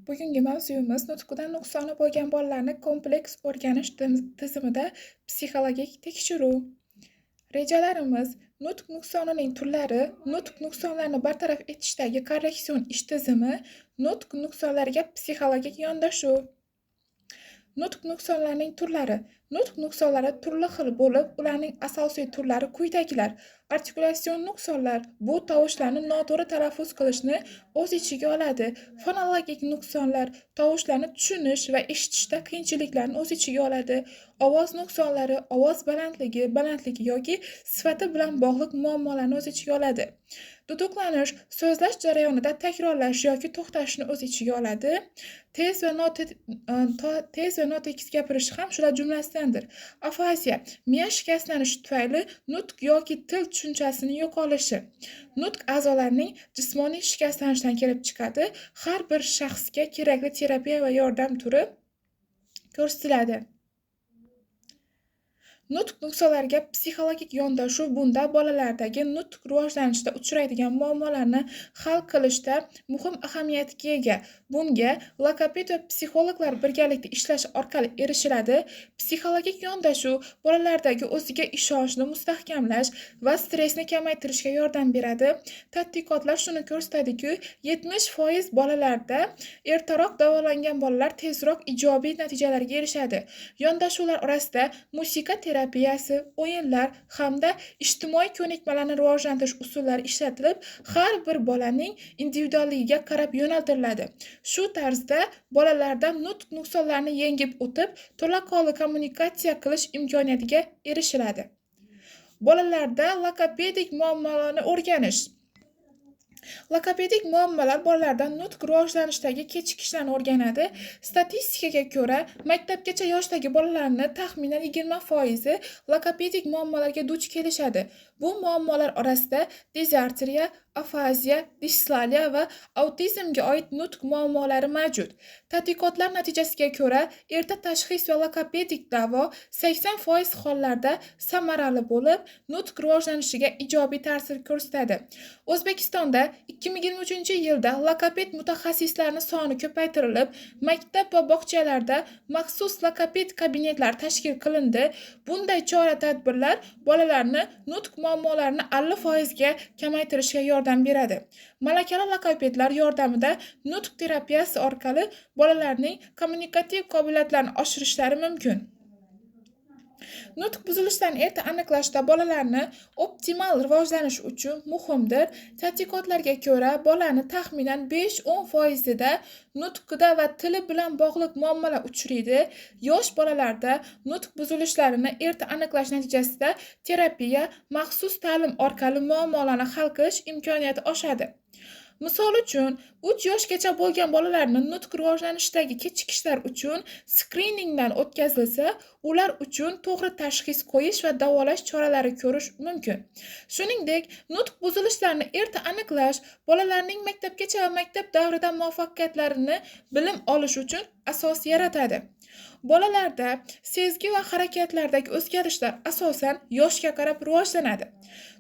Bugungi mavzuyimiz nutqida nuqsoni bo'lgan bolalarni kompleks o'rganish tizimida psixologik tekshiruv. Rejalarimiz nutq nuqsonining turlari, nutq nuqsonlarini bartaraf etishdagi korreksion ish tizimi, nutq nuqsonlariga psixologik yondashuv. Nutq nuqsonlarining turlari. Nutq nuqsonlari turli xil bo'lib, ularning asosiy turlari quyidagilar. Artikulyatsion nuqsonlar bu tovushlarni noto'g'ri talaffuz qilishni o'z ichiga oladi. Fonologik nuqsonlar tovushlarni tushunish va eshitishda qiyinchiliklarni o'z ichiga oladi. Ovoz nuqsonlari ovoz balandligi yoki sifati bilan bog'liq muammolarni o'z ichiga oladi. Duduqlanish so'zlash jarayonida takrorlash yoki to'xtashni o'z ichiga oladi. Tez va notekis gapirish ham shular jumlasidandir. Afaziya miya shikastlanishi tufayli nutq yoki til tushunchasining yo'qolishi. Nutq a'zolarining jismoniy shikastlanishidan kelib chiqadi. Har bir shaxsga kerakli terapiya va yordam turi ko'rsatiladi. Nutq nuqsonlariga psixologik yondashuv bunda bolalardagi nutq rivojlanishida uchraydigan muammolarni hal qilishda muhim ahamiyatga ega. Bunga logoped va psixologlar birgalikda ishlashi orqali erishiladi. Psixologik yondashuv bolalardagi o'ziga ishonchni mustahkamlash va stressni kamaytirishga yordam beradi. Tadqiqotlar shuni ko'rsatadiki, 70% bolalarda ertaroq davolangan bolalar tezroq ijobiy natijalarga erishadi. Yondashuvlar orasida musiqa terapiyasi, o'yinlar hamda ijtimoiy ko'nikmalarni rivojlantirish usullari ishlatilib, har bir bolaning individualligiga qarab yo'naltiriladi. Shu tarzda bolalarda nutq nuqsonlarini yengib o'tib, to'laqonli kommunikatsiya qilish imkoniyatiga erishiladi. Bolalarda logopedik muammolarni o'rganish. Logopedik muammolar bolalarda nutq rivojlanishidagi kechikishlarni o'rganadi. Statistikaga ko'ra, maktabgacha yoshdagi bolalarning taxminan 20% logopedik muammolarga duch kelishadi. Bu muammolar orasida dizartriya, afaziya, dislaliya va autizmga oid nutq muammolari mavjud. Tadqiqotlar natijasiga ko'ra, erta tashxis va logopedik davo 80% hollarda samarali bo'lib, nutq rivojlanishiga ijobiy ta'sir ko'rsatadi. O'zbekistonda 2023-yilda logoped mutaxassislarining soni ko'paytirilib, maktab va bog'chalarda maxsus logoped kabinetlari tashkil qilindi. Bunday chora-tadbirlar bolalarning nutq muammolarini 50% ga kamaytirishga yordam beradi. Malakali logopedlar yordamida nutq terapiyasi orqali bolalarning kommunikativ qobiliyatlarini oshirishlari mumkin. Nutq buzilishlarini erta aniqlashda bolalarning optimal rivojlanishi uchun muhimdir. Tadqiqotlarga ko'ra, bolalarning taxminan 5-10% da nutqida va tili bilan bog'liq muammolar uchraydi. Yosh bolalarda nutq buzilishlarini erta aniqlash natijasida terapiya, maxsus ta'lim orqali muammolarni hal qilish imkoniyati oshadi. Misol uchun, 3 yoshgacha bo'lgan bolalarning nutq rivojlanishidagi kechikishlar uchun skriningdan o'tkazilsa, ular uchun to'g'ri tashxis qo'yish va davolash choralari ko'rish mumkin. Shuningdek, nutq buzilishlarini erta aniqlash bolalarning maktabgacha va maktab davrida muvaffaqiyatlarini bilim olish uchun asos yaratadi. Bolalarda sezgi va harakatlardagi o'zgarishlar asosan yoshga qarab rivojlanadi.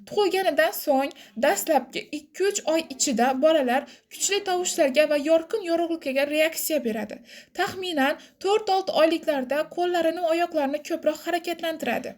Tug'ilganidan so'ng dastlabki 2-3 oy ichida bolalar kuchli tovushlarga va yorqin yorug'liklarga reaksiya beradi. Taxminan 4-6 oyliklarda qo'llarini va oyoqlarini ko'proq harakatlantiradi.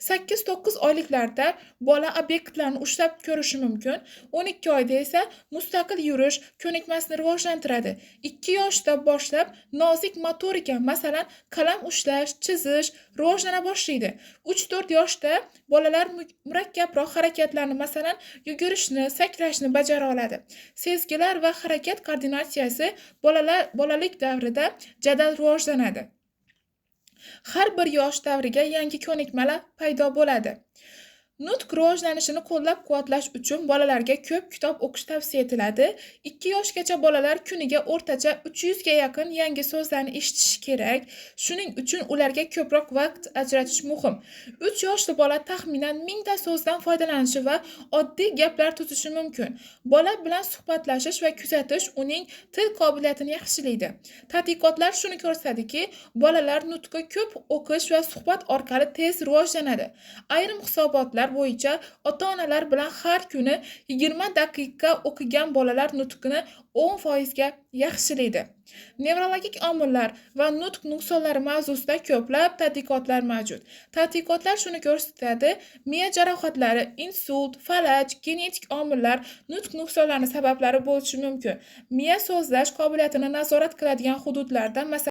8-9 oyliklarda bola obyektlarni ushlab ko'rishi mumkin. 12 oyda esa mustaqil yurish ko'nikmasini rivojlantiradi. 2 yoshda boshlab nozik motorika, masalan, qalam ushlash, chizish rivojlana boshlaydi. 3-4 yoshda bolalar murakkabroq harakatlarni, masalan, yugurishni, sakrashni bajara oladi. Sezgilar va harakat koordinatsiyasi bolalik davrida jadal rivojlanadi. Har bir yosh davriga yangi ko'nikmalar paydo bo'ladi. Nutq rivojlanishini qo'llab-quvvatlash uchun bolalarga ko'p kitob o'qish tavsiya etiladi. 2 yoshgacha bolalar kuniga o'rtacha 300 ga yaqin yangi so'zlarni eshitishi kerak. Shuning uchun ularga ko'proq vaqt ajratish muhim. 3 yoshli bola taxminan 1000 ta so'zdan foydalanishi va oddiy gaplar tuzishi mumkin. Bola bilan suhbatlashish va kuzatish uning til qobiliyatini yaxshilaydi. Tadqiqotlar shuni ko'rsatadiki, bolalar nutqi ko'p o'qish va suhbat orqali tez rivojlanadi. Ayrim hisobotlar tadqiqotlar bo'yicha ota-onalar bilan har kuni 20 daqiqa o'qigan bolalar nutqini 10% ga yaxshilaydi. Nevrologik omillar va nutq nuqsonlari mavzusida ko'plab tadqiqotlar mavjud. Tadqiqotlar shuni ko'rsatadi: miya jarohatlari, insult, falaj, genetik omillar nutq nuqsonlarining sabablari bo'lishi mumkin. Miya so'zlash qobiliyatini nazorat qiladigan hududlarda, masalan,